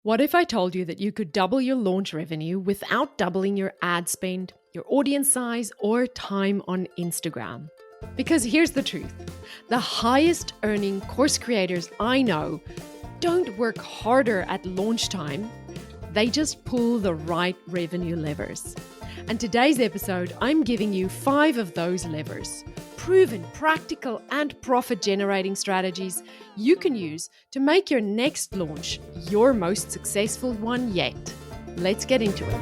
What if I told you that you could double your launch revenue without doubling your ad spend, your audience size, or time on Instagram? Because here's the truth. The highest earning course creators I know don't work harder at launch time. They just pull the right revenue levers. And today's episode, I'm giving you 5 of those levers. Proven, practical, and profit-generating strategies you can use to make your next launch your most successful one yet. Let's get into it.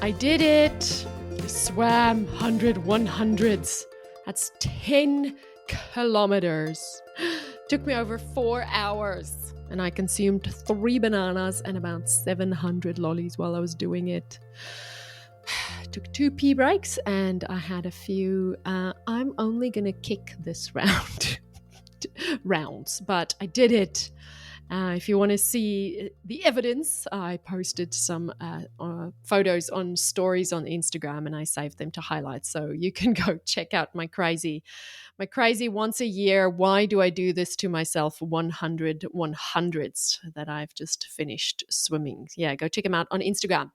I did it. I swam 100/100s. That's 10 kilometers. Took me over 4 hours. And I consumed 3 bananas and about 700 lollies while I was doing it. Took 2 pee breaks and I had a few, I'm only going to kick this rounds, but I did it. If you want to see the evidence, I posted some photos on stories on Instagram and I saved them to highlight. So you can go check out my crazy once a year, why do I do this to myself 100/100s that I've just finished swimming. Yeah, go check them out on Instagram.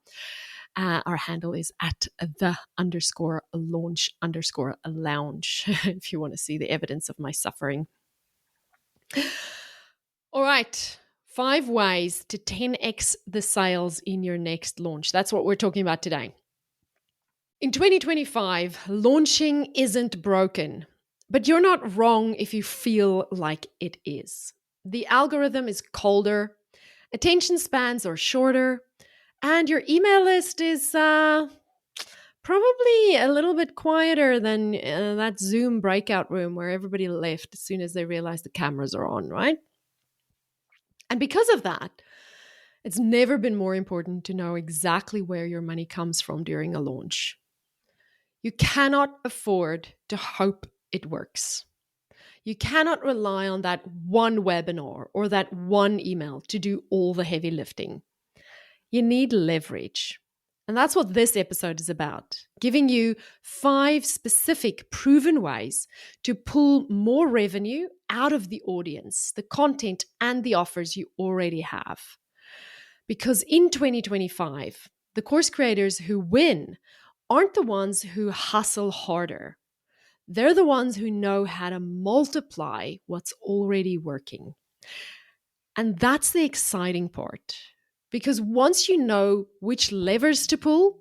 Our handle is @the_launch_lounge if you want to see the evidence of my suffering. All right, 5 ways to 10x the sales in your next launch. That's what we're talking about today. In 2025, launching isn't broken. But you're not wrong if you feel like it is. The algorithm is colder, attention spans are shorter, and your email list is probably a little bit quieter than that Zoom breakout room where everybody left as soon as they realized the cameras are on, right? And because of that, it's never been more important to know exactly where your money comes from during a launch. You cannot afford to hope it works. You cannot rely on that one webinar or that one email to do all the heavy lifting. You need leverage. And that's what this episode is about, giving you 5 specific proven ways to pull more revenue out of the audience, the content, and the offers you already have. Because in 2025, the course creators who win aren't the ones who hustle harder. They're the ones who know how to multiply what's already working. And that's the exciting part. Because once you know which levers to pull,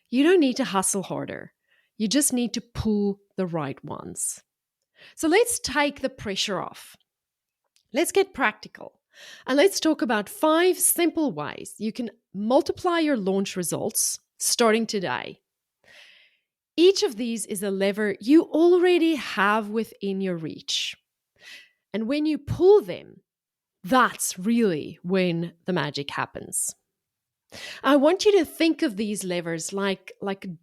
you don't need to hustle harder. You just need to pull the right ones. So let's take the pressure off. Let's get practical. And let's talk about 5 simple ways you can multiply your launch results starting today. Each of these is a lever you already have within your reach. And when you pull them, that's really when the magic happens. I want you to think of these levers like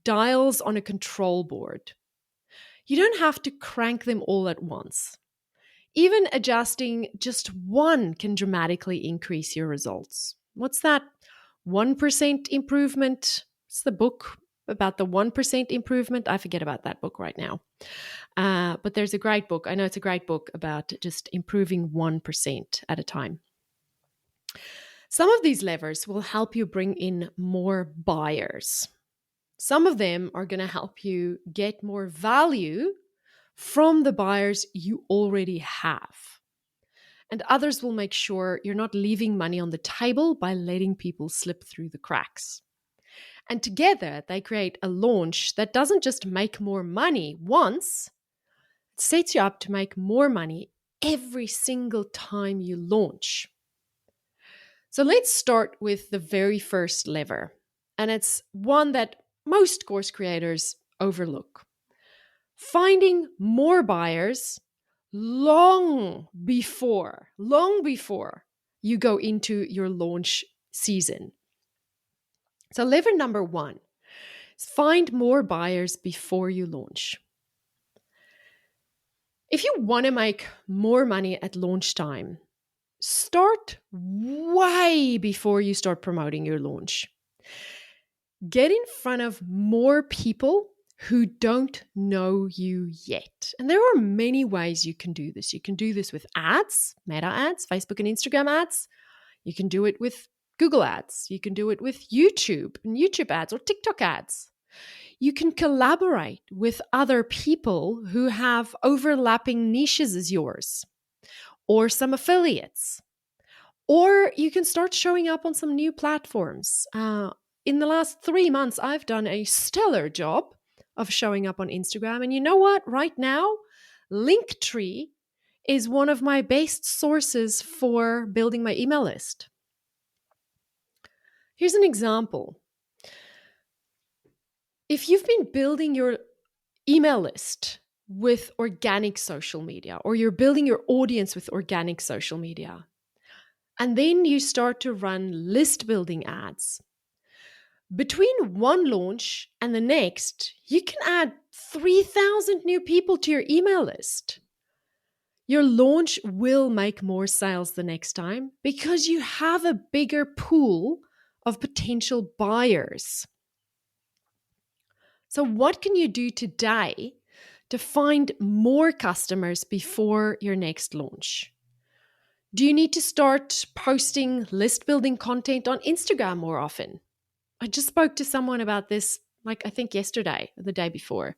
dials on a control board. You don't have to crank them all at once. Even adjusting just one can dramatically increase your results. What's that? 1% improvement? It's the book about the 1% improvement. I forget about that book right now. But there's a great book. I know it's a great book about just improving 1% at a time. Some of these levers will help you bring in more buyers. Some of them are going to help you get more value from the buyers you already have. And others will make sure you're not leaving money on the table by letting people slip through the cracks. And together, they create a launch that doesn't just make more money once, it sets you up to make more money every single time you launch. So let's start with the very first lever. And it's one that most course creators overlook. Finding more buyers long before you go into your launch season. So lever number 1 is find more buyers before you launch. If you want to make more money at launch time, start way before you start promoting your launch. Get in front of more people who don't know you yet. And there are many ways you can do this. You can do this with ads, meta ads, Facebook and Instagram ads. You can do it with Google ads. You can do it with YouTube and YouTube ads or TikTok ads. You can collaborate with other people who have overlapping niches as yours or some affiliates. Or you can start showing up on some new platforms. In the last 3 months, I've done a stellar job of showing up on Instagram. And you know what? Right now, Linktree is one of my best sources for building my email list. Here's an example. If you've been building your email list with organic social media, or you're building your audience with organic social media, and then you start to run list building ads, between one launch and the next, you can add 3,000 new people to your email list. Your launch will make more sales the next time because you have a bigger pool of potential buyers. So what can you do today to find more customers before your next launch? Do you need to start posting list building content on Instagram more often? I just spoke to someone about this, I think yesterday or the day before.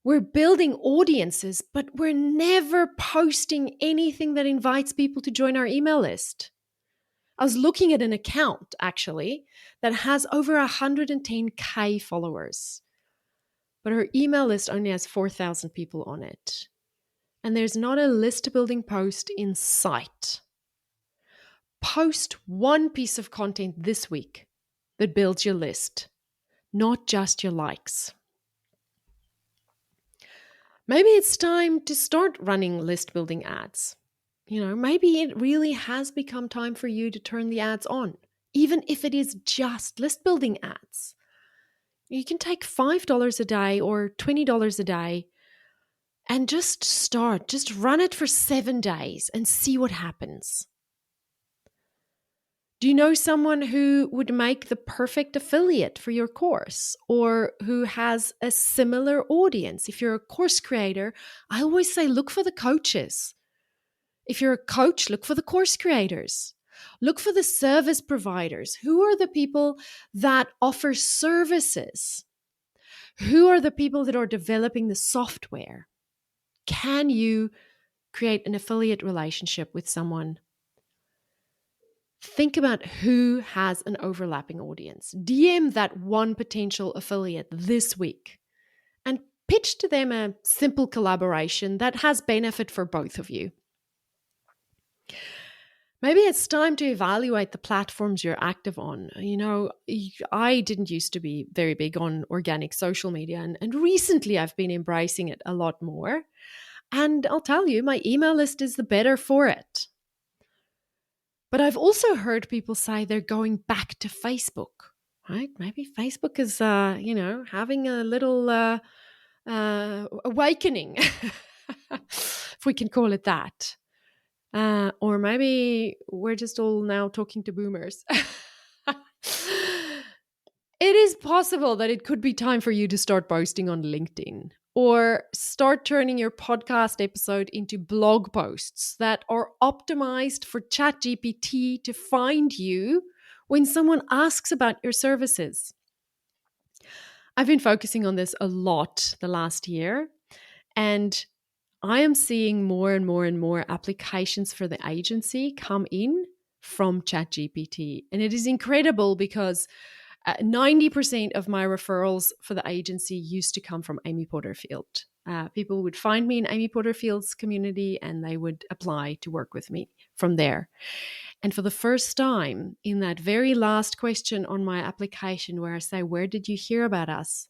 We're building audiences, but we're never posting anything that invites people to join our email list. I was looking at an account, actually, that has over 110K followers. But her email list only has 4,000 people on it. And there's not a list building post in sight. Post one piece of content this week that builds your list, not just your likes. Maybe it's time to start running list building ads. Maybe it really has become time for you to turn the ads on, even if it is just list building ads. You can take $5 a day or $20 a day and just run it for 7 days and see what happens. Do you know someone who would make the perfect affiliate for your course or who has a similar audience? If you're a course creator, I always say look for the coaches. If you're a coach, look for the course creators. Look for the service providers. Who are the people that offer services? Who are the people that are developing the software? Can you create an affiliate relationship with someone? Think about who has an overlapping audience. DM that one potential affiliate this week and pitch to them a simple collaboration that has benefit for both of you. Maybe it's time to evaluate the platforms you're active on. I didn't used to be very big on organic social media, and recently I've been embracing it a lot more. And I'll tell you, my email list is the better for it. But I've also heard people say they're going back to Facebook, right? Maybe Facebook is, having a little awakening, if we can call it that. Or maybe we're just all now talking to boomers. It is possible that it could be time for you to start posting on LinkedIn or start turning your podcast episode into blog posts that are optimized for ChatGPT to find you when someone asks about your services. I've been focusing on this a lot the last year, and I am seeing more and more and more applications for the agency come in from ChatGPT. And it is incredible because 90% of my referrals for the agency used to come from Amy Porterfield. People would find me in Amy Porterfield's community and they would apply to work with me from there. And for the first time, in that very last question on my application where I say, where did you hear about us?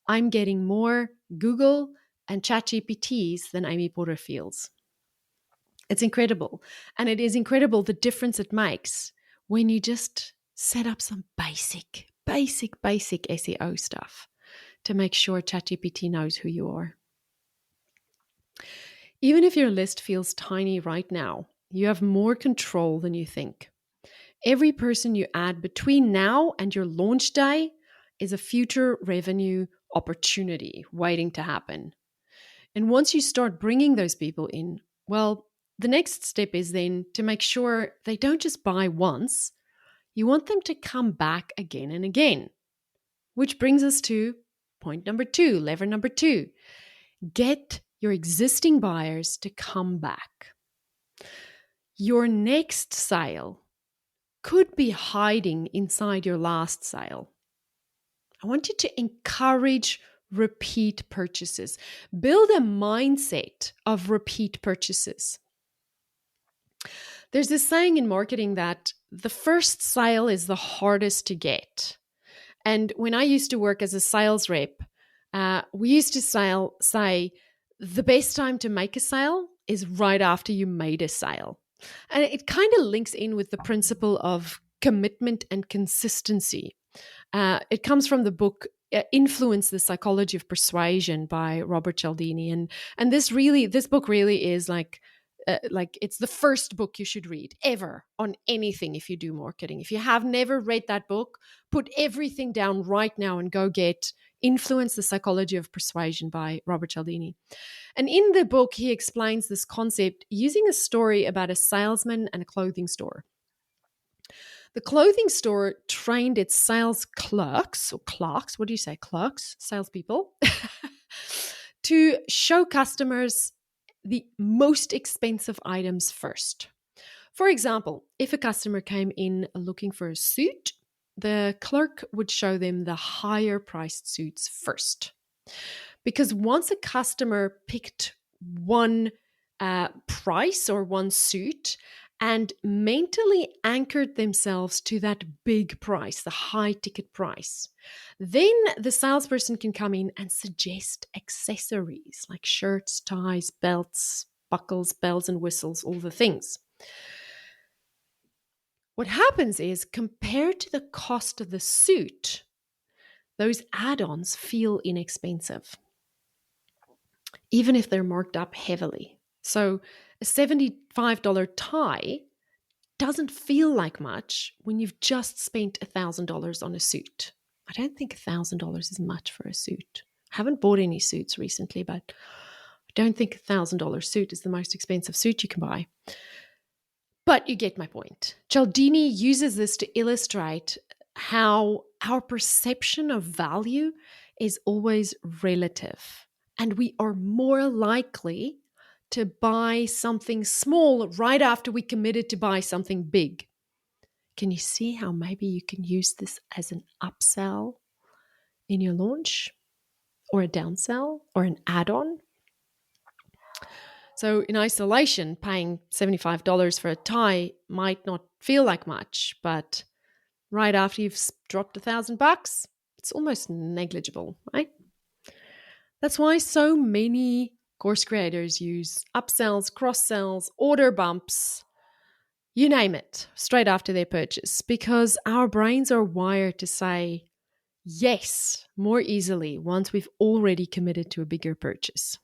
I'm getting more Google and ChatGPTs than Amy Porterfield's. It's incredible. And it is incredible the difference it makes when you just set up some basic SEO stuff to make sure ChatGPT knows who you are. Even if your list feels tiny right now, you have more control than you think. Every person you add between now and your launch day is a future revenue opportunity waiting to happen. And once you start bringing those people in, well, the next step is then to make sure they don't just buy once. You want them to come back again and again, which brings us to point number 2, lever number 2. Get your existing buyers to come back. Your next sale could be hiding inside your last sale. I want you to encourage repeat purchases. Build a mindset of repeat purchases. There's this saying in marketing that the first sale is the hardest to get. And when I used to work as a sales rep, we used to say the best time to make a sale is right after you made a sale. And it kind of links in with the principle of commitment and consistency. It comes from the book Influence, the Psychology of Persuasion by Robert Cialdini. And this book really is like it's the first book you should read ever on anything if you do marketing. If you have never read that book, put everything down right now and go get Influence, the Psychology of Persuasion by Robert Cialdini. And in the book, he explains this concept using a story about a salesman and a clothing store. The clothing store trained its sales clerks, what do you say, clerks, salespeople, to show customers the most expensive items first. For example, if a customer came in looking for a suit, the clerk would show them the higher priced suits first. Because once a customer picked one price or one suit and mentally anchored themselves to that big price, the high ticket price, then the salesperson can come in and suggest accessories like shirts, ties, belts, buckles, bells and whistles, all the things. What happens is, compared to the cost of the suit, those add-ons feel inexpensive, even if they're marked up heavily. So a $75 tie doesn't feel like much when you've just spent $1,000 on a suit. I don't think $1,000 is much for a suit. I haven't bought any suits recently, but I don't think a $1,000 suit is the most expensive suit you can buy. But you get my point. Cialdini uses this to illustrate how our perception of value is always relative, and we are more likely to buy something small right after we committed to buy something big. Can you see how maybe you can use this as an upsell in your launch, or a downsell, or an add-on? So in isolation, paying $75 for a tie might not feel like much, but right after you've dropped $1,000, it's almost negligible, right? That's why so many course creators use upsells, cross-sells, order bumps, you name it, straight after their purchase, because our brains are wired to say yes more easily once we've already committed to a bigger purchase.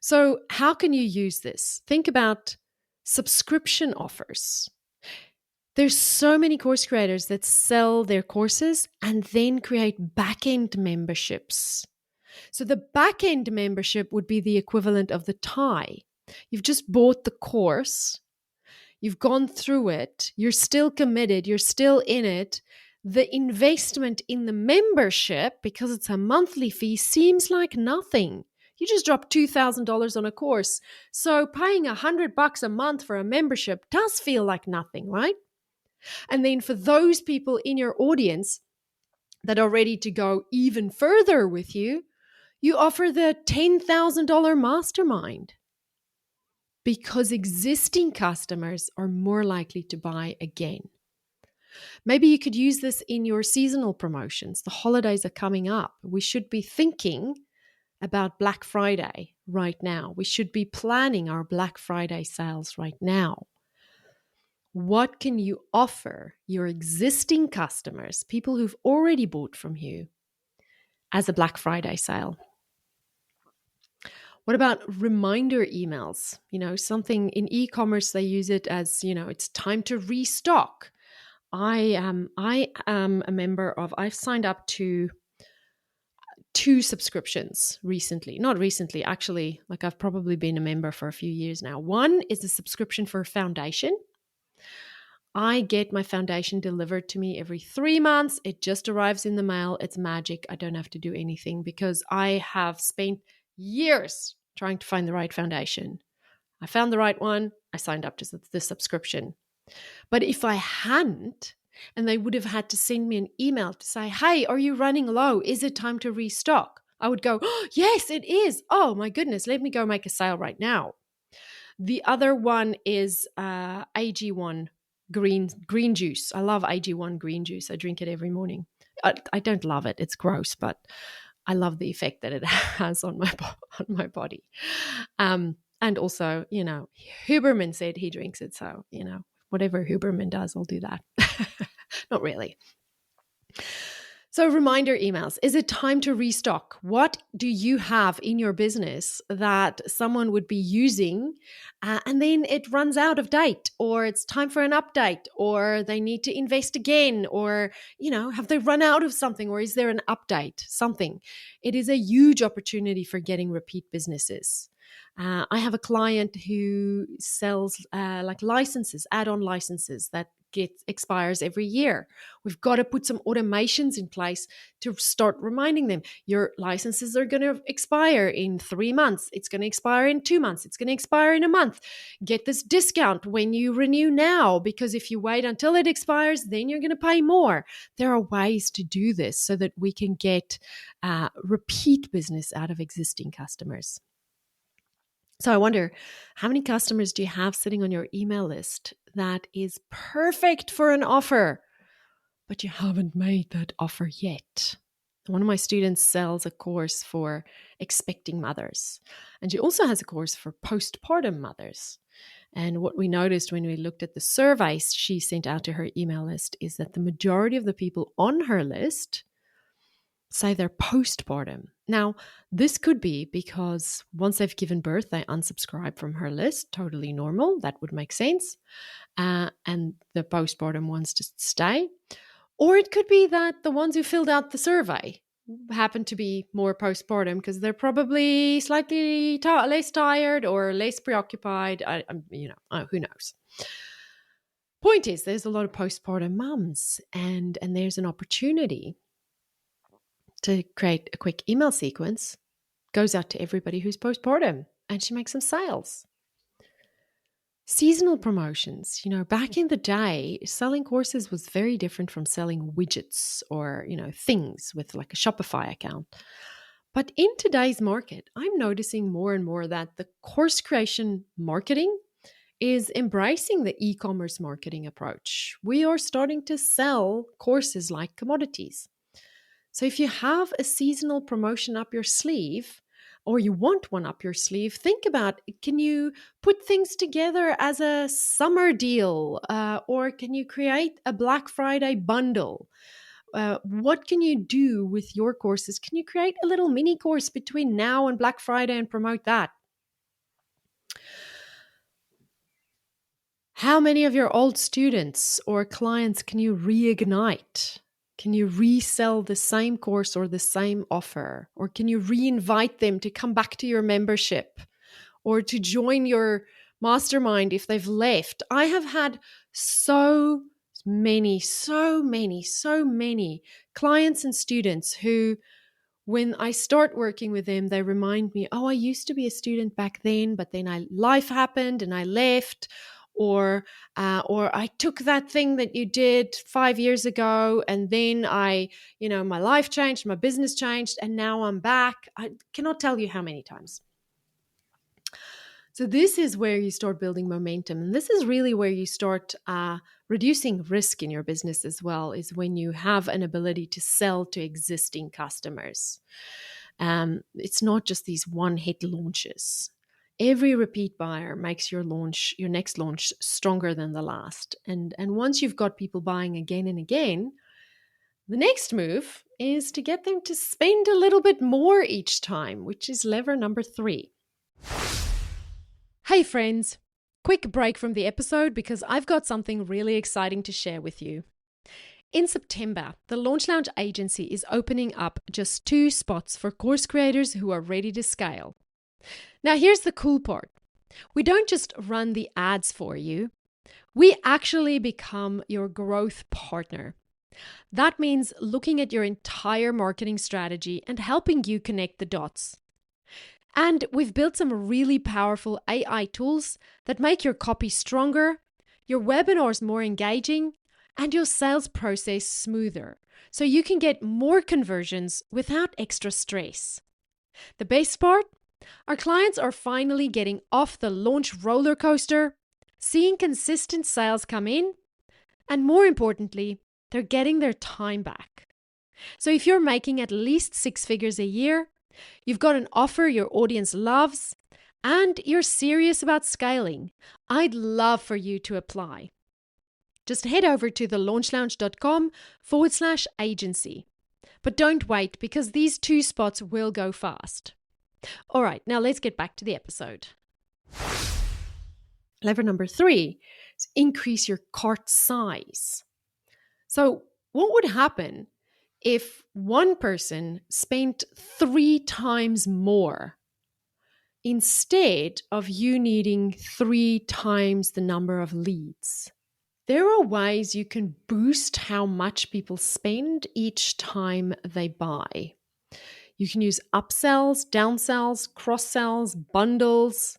So how can you use this? Think about subscription offers. There's so many course creators that sell their courses and then create back-end memberships. So the back-end membership would be the equivalent of the tie. You've just bought the course, you've gone through it, you're still committed, you're still in it. The investment in the membership, because it's a monthly fee, seems like nothing. You just dropped $2,000 on a course. So paying $100 a month for a membership does feel like nothing, right? And then for those people in your audience that are ready to go even further with you, you offer the $10,000 mastermind, because existing customers are more likely to buy again. Maybe you could use this in your seasonal promotions. The holidays are coming up. We should be thinking about Black Friday right now. We should be planning our Black Friday sales right now. What can you offer your existing customers, people who've already bought from you, as a Black Friday sale? What about reminder emails? Something in e-commerce, they use it as, it's time to restock. I am a member of, I've signed up to 2 subscriptions recently. Not recently, actually, like I've probably been a member for a few years now. One is a subscription for a foundation. I get my foundation delivered to me every 3 months. It just arrives in the mail. It's magic. I don't have to do anything because I have spent years trying to find the right foundation. I found the right one. I signed up to the subscription. But if I hadn't, and they would have had to send me an email to say, hey, are you running low? Is it time to restock? I would go, oh, yes, it is. Oh my goodness, let me go make a sale right now. The other one is AG1 green juice. I love AG1 green juice. I drink it every morning. I don't love it. It's gross, but I love the effect that it has on my body. And also, Huberman said he drinks it. So, whatever Huberman does, I'll do that. Not really. So reminder emails. Is it time to restock? What do you have in your business that someone would be using and then it runs out of date, or it's time for an update, or they need to invest again, or, have they run out of something, or is there an update, something? It is a huge opportunity for getting repeat businesses. I have a client who sells licenses, add-on licenses that expires every year. We've got to put some automations in place to start reminding them, your licenses are going to expire in 3 months. It's going to expire in 2 months. It's going to expire in a month. Get this discount when you renew now, because if you wait until it expires, then you're going to pay more. There are ways to do this so that we can get repeat business out of existing customers. So I wonder, how many customers do you have sitting on your email list that is perfect for an offer, but you haven't made that offer yet? One of my students sells a course for expecting mothers, and she also has a course for postpartum mothers. And what we noticed when we looked at the surveys she sent out to her email list is that the majority of the people on her list say they're postpartum. Now, this could be because once they've given birth, they unsubscribe from her list. Totally normal. That would make sense. And the postpartum ones just stay. Or it could be that the ones who filled out the survey happen to be more postpartum because they're probably slightly less tired or less preoccupied. Who knows? Point is, there's a lot of postpartum mums, and there's an opportunity to create a quick email sequence, goes out to everybody who's postpartum, and she makes some sales. Seasonal promotions. Back in the day, selling courses was very different from selling widgets or, things with like a Shopify account. But in today's market, I'm noticing more and more that the course creation marketing is embracing the e-commerce marketing approach. We are starting to sell courses like commodities. So if you have a seasonal promotion up your sleeve, or you want one up your sleeve, think about, can you put things together as a summer deal? Or can you create a Black Friday bundle? What can you do with your courses? Can you create a little mini course between now and Black Friday and promote that? How many of your old students or clients can you reignite? Can you resell the same course or the same offer? Or can you reinvite them to come back to your membership or to join your mastermind if they've left? I have had so many clients and students who, when I start working with them, they remind me, I used to be a student back then, but then life happened and I left. Or I took that thing that you did 5 years ago, and then my life changed, my business changed, and now I'm back. I cannot tell you how many times. So this is where you start building momentum. And this is really where you start reducing risk in your business as well, is when you have an ability to sell to existing customers. It's not just these one-hit launches. Every repeat buyer makes your next launch stronger than the last. And once you've got people buying again and again, the next move is to get them to spend a little bit more each time, which is lever number 3. Hey friends, quick break from the episode because I've got something really exciting to share with you. In September, the Launch Lounge agency is opening up just 2 spots for course creators who are ready to scale. Now, here's the cool part. We don't just run the ads for you, we actually become your growth partner. That means looking at your entire marketing strategy and helping you connect the dots. And we've built some really powerful AI tools that make your copy stronger, your webinars more engaging, and your sales process smoother, so you can get more conversions without extra stress. The best part? Our clients are finally getting off the launch roller coaster, seeing consistent sales come in, and more importantly, they're getting their time back. So if you're making at least 6 figures a year, you've got an offer your audience loves, and you're serious about scaling, I'd love for you to apply. Just head over to thelaunchlounge.com/agency. But don't wait, because these 2 spots will go fast. All right, now let's get back to the episode. Lever number 3 is increase your cart size. So what would happen if one person spent 3 times more instead of you needing 3 times the number of leads? There are ways you can boost how much people spend each time they buy. You can use upsells, downsells, cross-sells, bundles,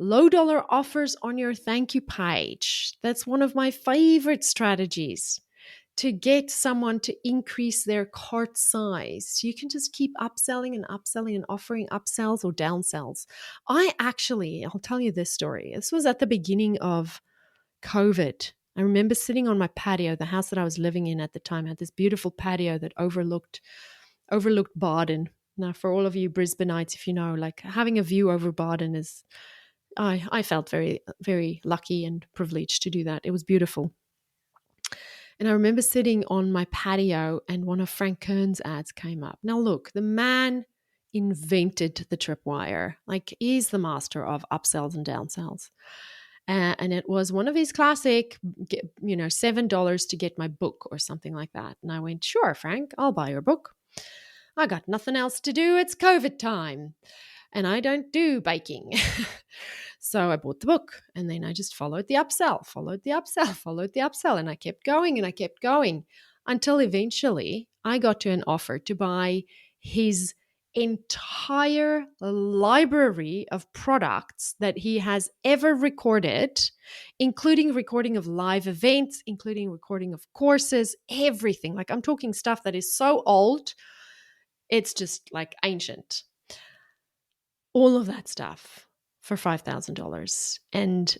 low-dollar offers on your thank you page. That's one of my favorite strategies to get someone to increase their cart size. You can just keep upselling and offering upsells or downsells. I'll tell you this story. This was at the beginning of COVID. I remember sitting on my patio. The house that I was living in at the time had this beautiful patio that overlooked Baden. Now, for all of you Brisbaneites, if you know, like having a view over Baden is, I felt very, very lucky and privileged to do that. It was beautiful. And I remember sitting on my patio and one of Frank Kern's ads came up. Now, look, the man invented the tripwire. Like, he's the master of upsells and downsells. And it was one of his classic, $7 to get my book or something like that. And I went, sure, Frank, I'll buy your book. I got nothing else to do. It's COVID time. And I don't do baking. So I bought the book, and then I just followed the upsell. And I kept going until eventually I got to an offer to buy his entire library of products that he has ever recorded, including recording of live events, including recording of courses, everything. Like, I'm talking stuff that is so old, it's just like ancient. All of that stuff for $5,000. And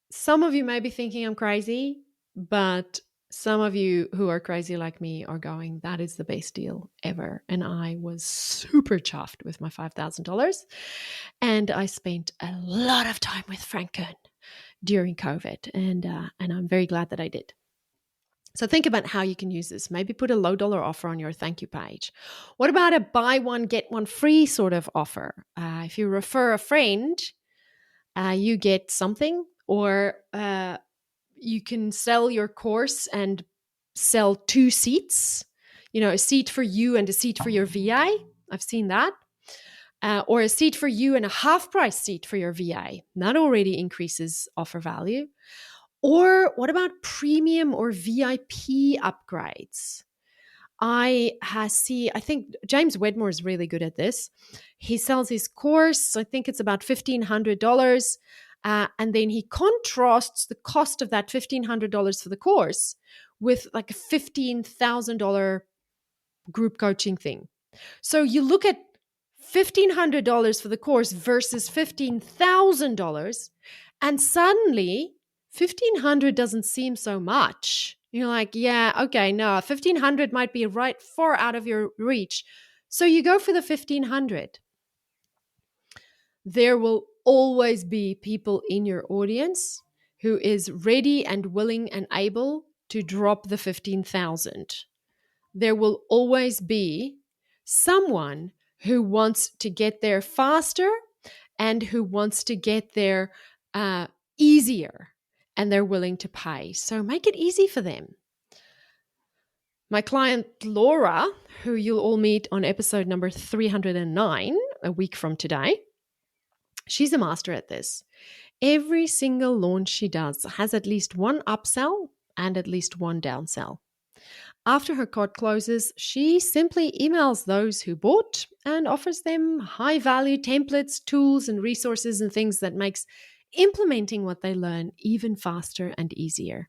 some of you may be thinking I'm crazy, but some of you who are crazy like me are going, that is the best deal ever. And I was super chuffed with my $5,000. And I spent a lot of time with Frank Kern during COVID. And I'm very glad that I did. So think about how you can use this. Maybe put a low-dollar offer on your thank you page. What about a buy one, get one free sort of offer? If you refer a friend, you get something, or you can sell your course and sell 2 seats, a seat for you and a seat for your VA. I've seen that. Or a seat for you and a half-price seat for your VA. That already increases offer value. Or what about premium or VIP upgrades? I think James Wedmore is really good at this. He sells his course, I think it's about $1,500. And then he contrasts the cost of that $1,500 for the course with like a $15,000 group coaching thing. So you look at $1,500 for the course versus $15,000, and suddenly $1,500 doesn't seem so much. You're like, yeah, okay, no, $1,500 might be right far out of your reach. So you go for the $1,500. There will always be people in your audience who is ready and willing and able to drop the $15,000. There will always be someone who wants to get there faster and who wants to get there easier, and they're willing to pay. So make it easy for them. My client Laura, who you'll all meet on episode number 309, a week from today, she's a master at this. Every single launch she does has at least one upsell and at least one downsell. After her cart closes, she simply emails those who bought and offers them high-value templates, tools, and resources and things that makes implementing what they learn even faster and easier.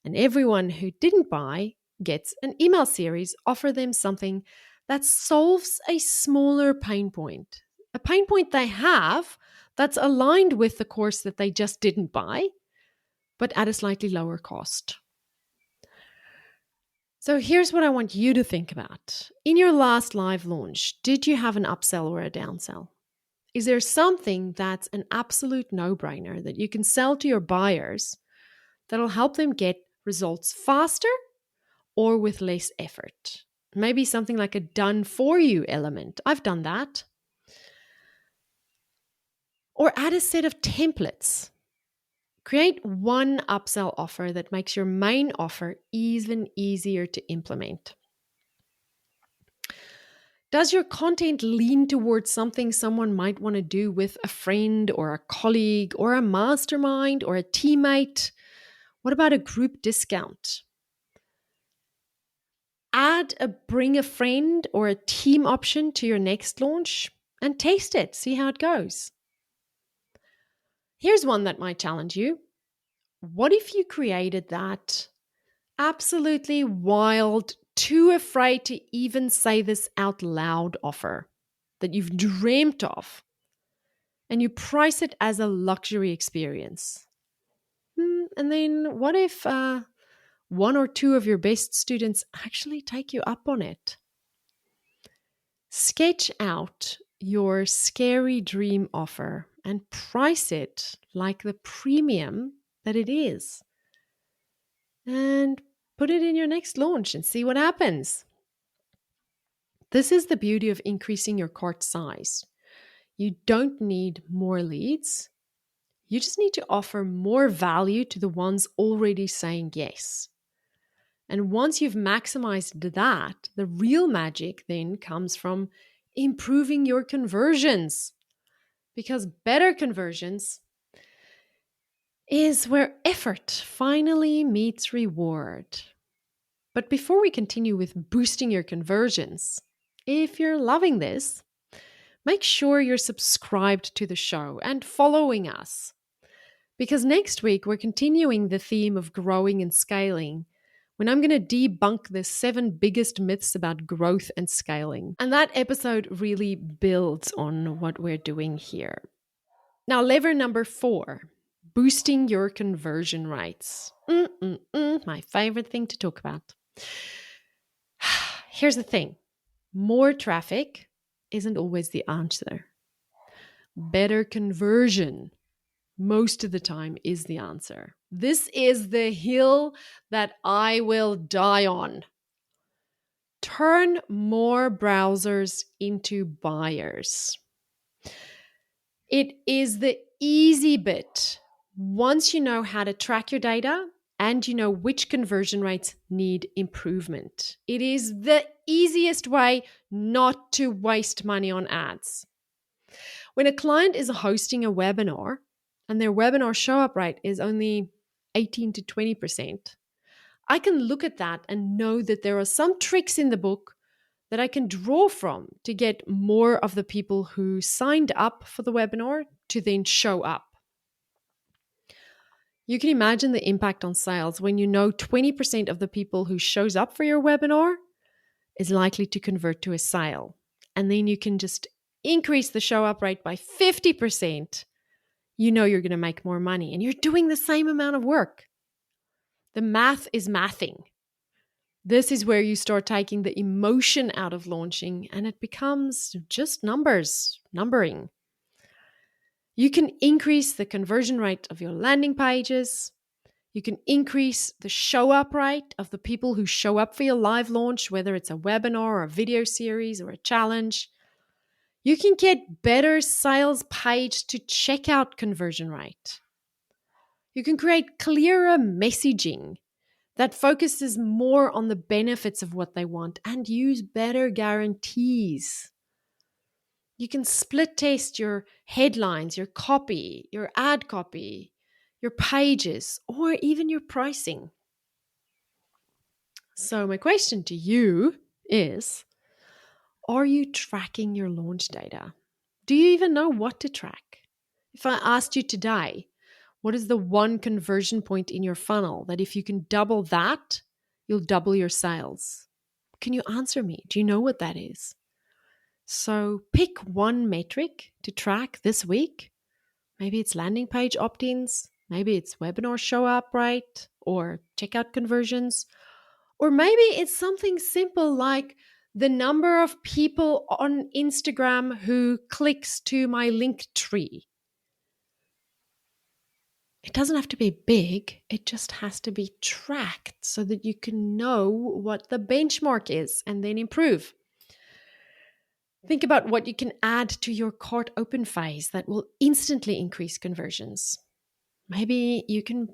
And everyone who didn't buy gets an email series, offer them something that solves a smaller pain point, a pain point they have that's aligned with the course that they just didn't buy, but at a slightly lower cost. So here's what I want you to think about. In your last live launch, did you have an upsell or a downsell? Is there something that's an absolute no-brainer that you can sell to your buyers that'll help them get results faster or with less effort? Maybe something like a done for you element. I've done that. Or add a set of templates. Create one upsell offer that makes your main offer even easier to implement. Does your content lean towards something someone might want to do with a friend or a colleague or a mastermind or a teammate? What about a group discount? Add a bring a friend or a team option to your next launch and taste it. See how it goes. Here's one that might challenge you. What if you created that absolutely wild, too afraid to even say this out loud offer that you've dreamt of, and you price it as a luxury experience? And then what if one or two of your best students actually take you up on it? Sketch out your scary dream offer and price it like the premium that it is. And put it in your next launch and see what happens. This is the beauty of increasing your cart size. You don't need more leads. You just need to offer more value to the ones already saying yes. And once you've maximized that, the real magic then comes from improving your conversions. Because better conversions is where effort finally meets reward. But before we continue with boosting your conversions, if you're loving this, make sure you're subscribed to the show and following us. Because next week, we're continuing the theme of growing and scaling when I'm going to debunk the 7 biggest myths about growth and scaling. And that episode really builds on what we're doing here. Now, lever number 4, boosting your conversion rates. My favorite thing to talk about. Here's the thing. More traffic isn't always the answer. Better conversion most of the time is the answer. This is the hill that I will die on. Turn more browsers into buyers. It is the easy bit. Once you know how to track your data and you know which conversion rates need improvement, it is the easiest way not to waste money on ads. When a client is hosting a webinar and their webinar show up rate is only 18 to 20%, I can look at that and know that there are some tricks in the book that I can draw from to get more of the people who signed up for the webinar to then show up. You can imagine the impact on sales when you know 20% of the people who shows up for your webinar is likely to convert to a sale. And then you can just increase the show up rate by 50%. You know you're going to make more money and you're doing the same amount of work. The math is mathing. This is where you start taking the emotion out of launching and it becomes just numbering. You can increase the conversion rate of your landing pages. You can increase the show up rate of the people who show up for your live launch, whether it's a webinar or a video series or a challenge. You can get better sales page to checkout conversion rate. You can create clearer messaging that focuses more on the benefits of what they want and use better guarantees. You can split test your headlines, your copy, your ad copy, your pages, or even your pricing. So, my question to you is, are you tracking your launch data? Do you even know what to track? If I asked you today, what is the one conversion point in your funnel that if you can double that, you'll double your sales? Can you answer me? Do you know what that is? So pick one metric to track this week. Maybe it's landing page opt-ins, maybe it's webinar show up rate or checkout conversions, or maybe it's something simple like the number of people on Instagram who clicks to my link tree. It doesn't have to be big, it just has to be tracked so that you can know what the benchmark is and then improve. Think about what you can add to your cart open phase that will instantly increase conversions. Maybe you can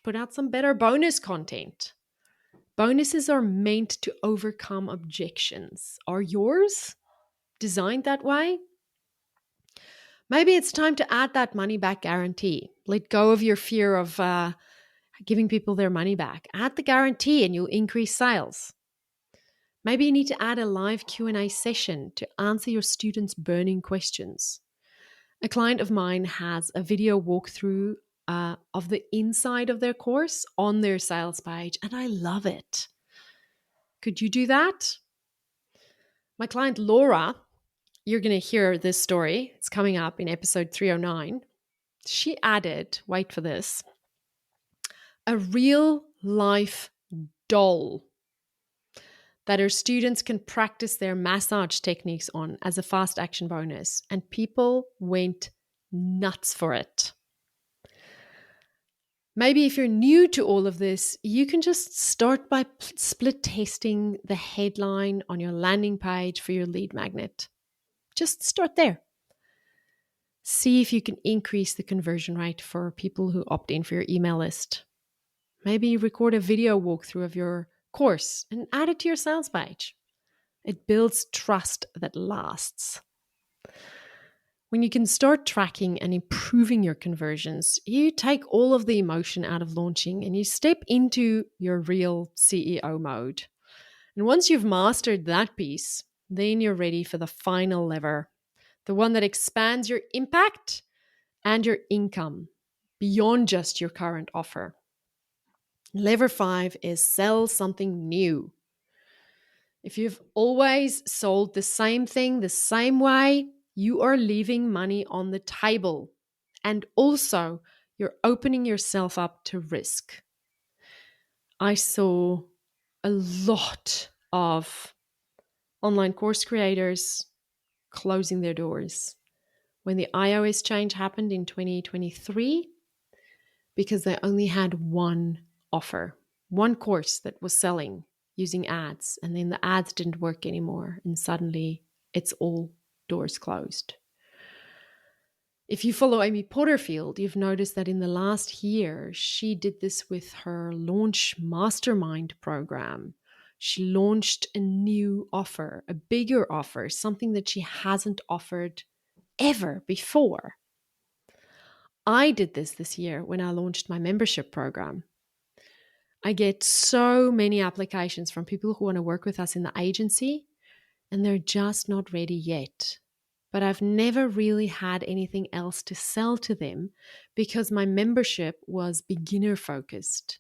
put out some better bonus content. Bonuses are meant to overcome objections. Are yours designed that way? Maybe it's time to add that money back guarantee. Let go of your fear of giving people their money back. Add the guarantee and you'll increase sales. Maybe you need to add a live Q&A session to answer your students' burning questions. A client of mine has a video walkthrough of the inside of their course on their sales page, and I love it. Could you do that? My client Laura, you're going to hear this story. It's coming up in episode 309. She added, wait for this, a real life doll that her students can practice their massage techniques on as a fast action bonus. And people went nuts for it. Maybe if you're new to all of this, you can just start by split testing the headline on your landing page for your lead magnet. Just start there. See if you can increase the conversion rate for people who opt in for your email list. Maybe record a video walkthrough of your course and add it to your sales page. It builds trust that lasts. When you can start tracking and improving your conversions, you take all of the emotion out of launching and you step into your real CEO mode. And once you've mastered that piece, then you're ready for the final lever, the one that expands your impact and your income beyond just your current offer. Lever 5 is sell something new. If you've always sold the same thing the same way, you are leaving money on the table. And also, you're opening yourself up to risk. I saw a lot of online course creators closing their doors when the iOS change happened in 2023 because they only had one offer, one course that was selling using ads, and then the ads didn't work anymore, and suddenly it's all doors closed. If you follow Amy Porterfield, you've noticed that in the last year, she did this with her launch mastermind program. She launched a new offer, a bigger offer, something that she hasn't offered ever before. I did this year when I launched my membership program. I get so many applications from people who want to work with us in the agency, and they're just not ready yet. But I've never really had anything else to sell to them because my membership was beginner focused.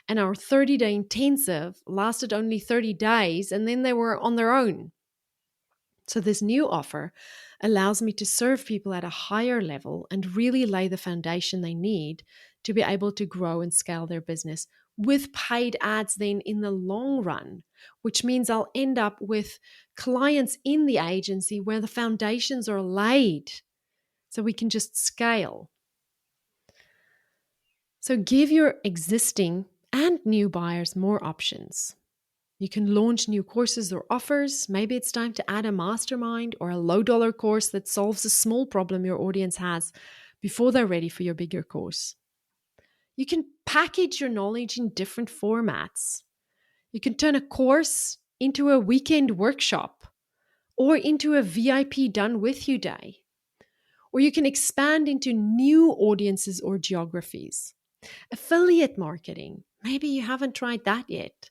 And our 30-day intensive lasted only 30 days, and then they were on their own. So this new offer allows me to serve people at a higher level and really lay the foundation they need to be able to grow and scale their business with paid ads then in the long run, which means I'll end up with clients in the agency where the foundations are laid so we can just scale. So give your existing and new buyers more options. You can launch new courses or offers. Maybe it's time to add a mastermind or a low-dollar course that solves a small problem your audience has before they're ready for your bigger course. You can package your knowledge in different formats. You can turn a course into a weekend workshop or into a VIP done with you day. Or you can expand into new audiences or geographies. Affiliate marketing, maybe you haven't tried that yet.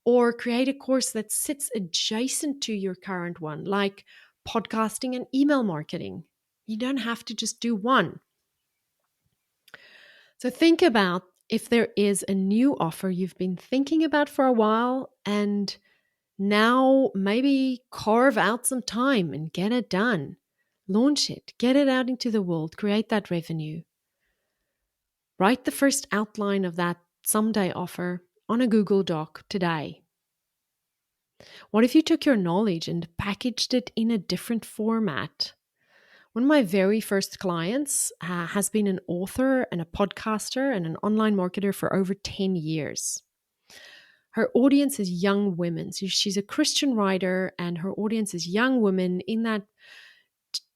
Or create a course that sits adjacent to your current one, like podcasting and email marketing. You don't have to just do one. So think about if there is a new offer you've been thinking about for a while, and now maybe carve out some time and get it done. Launch it, get it out into the world, create that revenue. Write the first outline of that someday offer on a Google Doc today. What if you took your knowledge and packaged it in a different format? One of my very first clients has been an author and a podcaster and an online marketer for over 10 years. Her audience is young women. So she's a Christian writer, and her audience is young women in that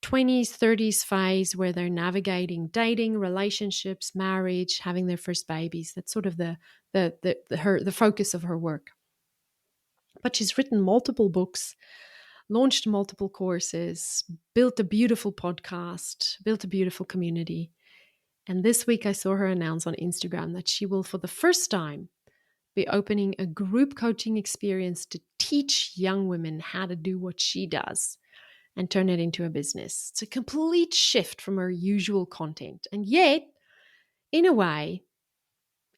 20s, 30s phase where they're navigating dating, relationships, marriage, having their first babies. That's sort of the focus of her work. But she's written multiple books, launched multiple courses, built a beautiful podcast, built a beautiful community. And this week I saw her announce on Instagram that she will, for the first time, be opening a group coaching experience to teach young women how to do what she does and turn it into a business. It's a complete shift from her usual content. And yet, in a way,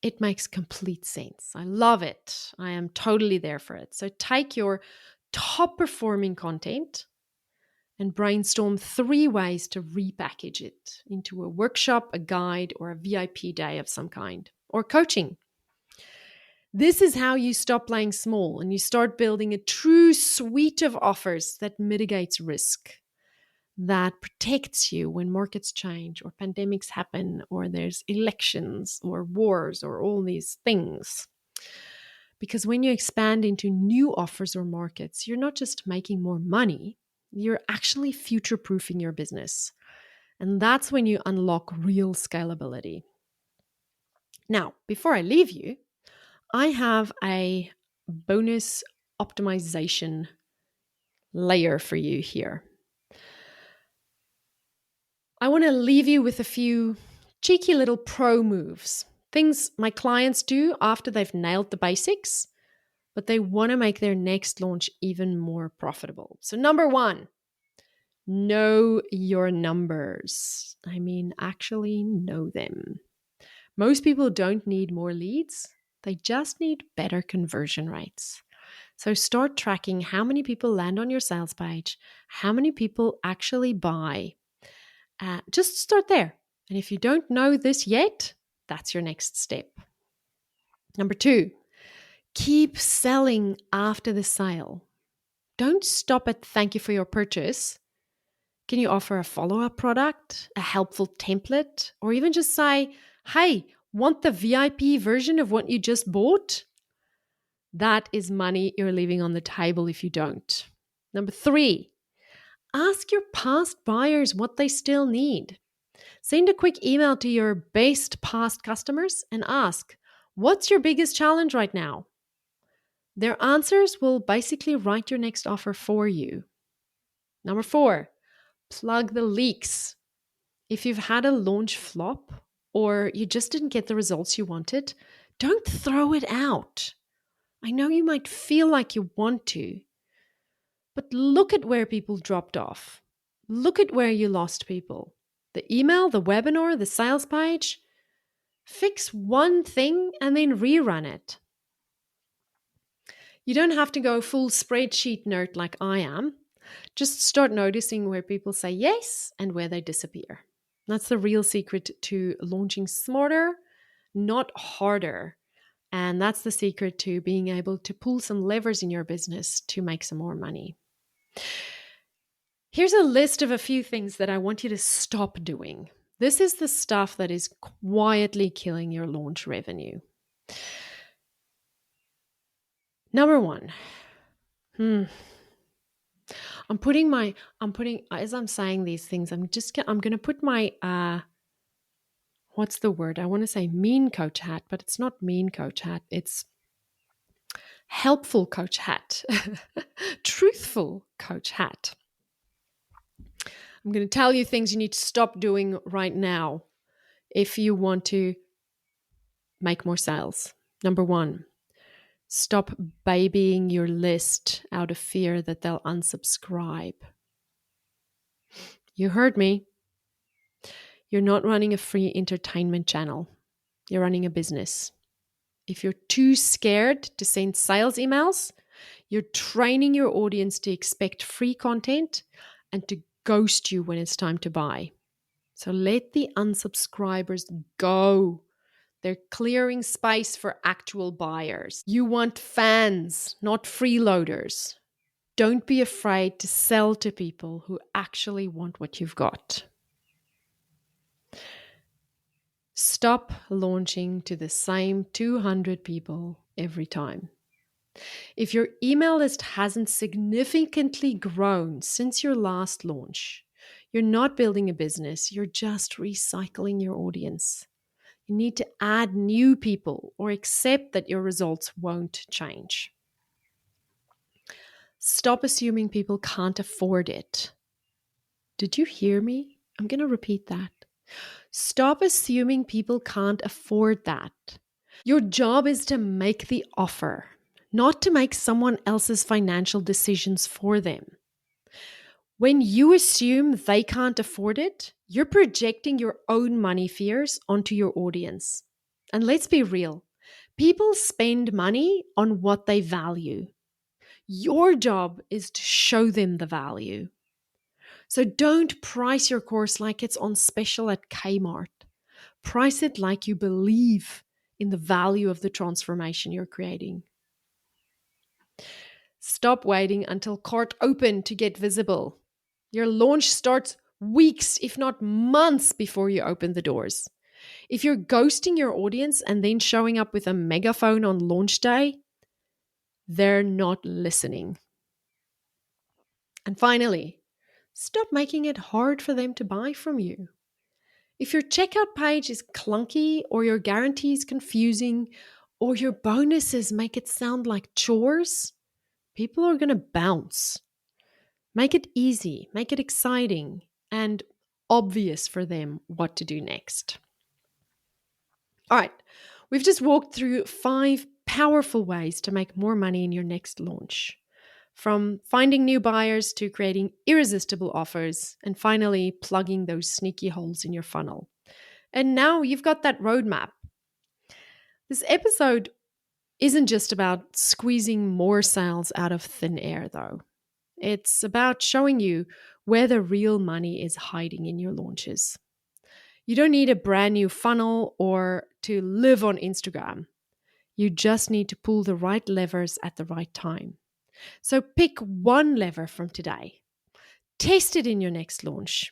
it makes complete sense. I love it. I am totally there for it. So take your top performing content and brainstorm 3 ways to repackage it into a workshop, a guide, or a VIP day of some kind, or coaching. This is how you stop playing small and you start building a true suite of offers that mitigates risk, that protects you when markets change or pandemics happen or there's elections or wars or all these things. Because when you expand into new offers or markets, you're not just making more money, you're actually future-proofing your business. And that's when you unlock real scalability. Now, before I leave you, I have a bonus optimization layer for you here. I want to leave you with a few cheeky little pro moves, things my clients do after they've nailed the basics, but they want to make their next launch even more profitable. So number 1, know your numbers. I mean, actually know them. Most people don't need more leads. They just need better conversion rates. So start tracking how many people land on your sales page, how many people actually buy. Just start there. And if you don't know this yet, that's your next step. Number 2, keep selling after the sale. Don't stop at thank you for your purchase. Can you offer a follow-up product, a helpful template, or even just say, hey, want the VIP version of what you just bought? That is money you're leaving on the table if you don't. Number 3, ask your past buyers what they still need. Send a quick email to your best past customers and ask, what's your biggest challenge right now? Their answers will basically write your next offer for you. Number 4, plug the leaks. If you've had a launch flop or you just didn't get the results you wanted, don't throw it out. I know you might feel like you want to, but look at where people dropped off. Look at where you lost people. The email, the webinar, the sales page. Fix one thing and then rerun it. You don't have to go full spreadsheet nerd like I am. Just start noticing where people say yes and where they disappear. That's the real secret to launching smarter, not harder. And that's the secret to being able to pull some levers in your business to make some more money. Here's a list of a few things that I want you to stop doing. This is the stuff that is quietly killing your launch revenue. Number 1, as I'm saying these things, I'm going to put my what's the word? I want to say mean coach hat, but it's not mean coach hat. It's helpful coach hat, truthful coach hat. I'm going to tell you things you need to stop doing right now if you want to make more sales. Number 1, stop babying your list out of fear that they'll unsubscribe. You heard me. You're not running a free entertainment channel. You're running a business. If you're too scared to send sales emails, you're training your audience to expect free content and to ghost you when it's time to buy. So let the unsubscribers go. They're clearing space for actual buyers. You want fans, not freeloaders. Don't be afraid to sell to people who actually want what you've got. Stop launching to the same 200 people every time. If your email list hasn't significantly grown since your last launch, you're not building a business, you're just recycling your audience. You need to add new people or accept that your results won't change. Stop assuming people can't afford it. Did you hear me? I'm going to repeat that. Stop assuming people can't afford that. Your job is to make the offer, not to make someone else's financial decisions for them. When you assume they can't afford it, you're projecting your own money fears onto your audience. And let's be real, people spend money on what they value. Your job is to show them the value. So don't price your course like it's on special at Kmart. Price it like you believe in the value of the transformation you're creating. Stop waiting until cart open to get visible. Your launch starts weeks, if not months, before you open the doors. If you're ghosting your audience and then showing up with a megaphone on launch day, they're not listening. And finally, stop making it hard for them to buy from you. If your checkout page is clunky or your guarantee is confusing or your bonuses make it sound like chores, people are going to bounce. Make it easy, make it exciting, and obvious for them what to do next. All right, we've just walked through 5 powerful ways to make more money in your next launch. From finding new buyers to creating irresistible offers, and finally plugging those sneaky holes in your funnel. And now you've got that roadmap. This episode isn't just about squeezing more sales out of thin air, though. It's about showing you where the real money is hiding in your launches. You don't need a brand new funnel or to live on Instagram. You just need to pull the right levers at the right time. So pick one lever from today, test it in your next launch,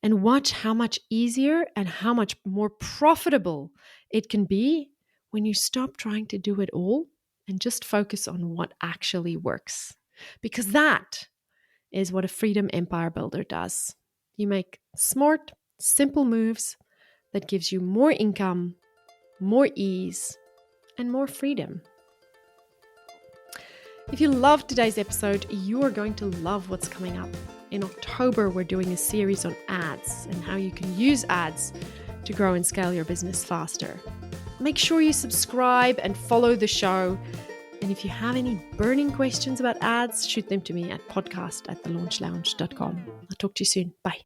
and watch how much easier and how much more profitable it can be when you stop trying to do it all and just focus on what actually works. Because that is what a freedom empire builder does. You make smart, simple moves that gives you more income, more ease, and more freedom. If you loved today's episode, you are going to love what's coming up. In October, we're doing a series on ads and how you can use ads to grow and scale your business faster. Make sure you subscribe and follow the show. And if you have any burning questions about ads, shoot them to me at podcast@thelaunchlounge.com. I'll talk to you soon. Bye.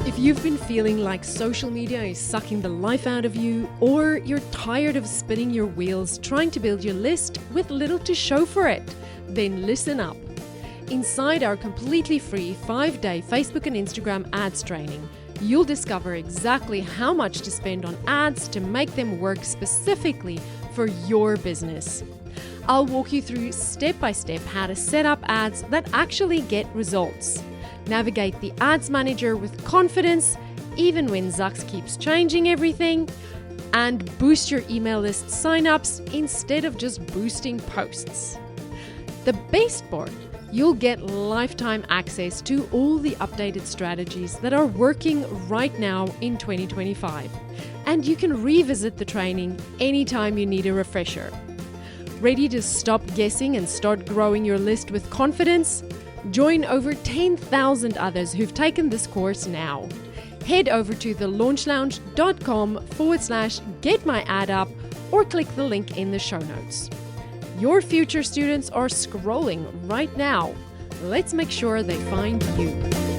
If you've been feeling like social media is sucking the life out of you, or you're tired of spinning your wheels trying to build your list with little to show for it, then listen up. Inside our completely free 5-day Facebook and Instagram ads training, you'll discover exactly how much to spend on ads to make them work specifically for your business. I'll walk you through step by step how to set up ads that actually get results. Navigate the ads manager with confidence, even when Zucks keeps changing everything, and boost your email list signups instead of just boosting posts. The best part You'll get lifetime access to all the updated strategies that are working right now in 2025. And you can revisit the training anytime you need a refresher. Ready to stop guessing and start growing your list with confidence? Join over 10,000 others who've taken this course now. Head over to thelaunchlounge.com/getmyadup or click the link in the show notes. Your future students are scrolling right now. Let's make sure they find you.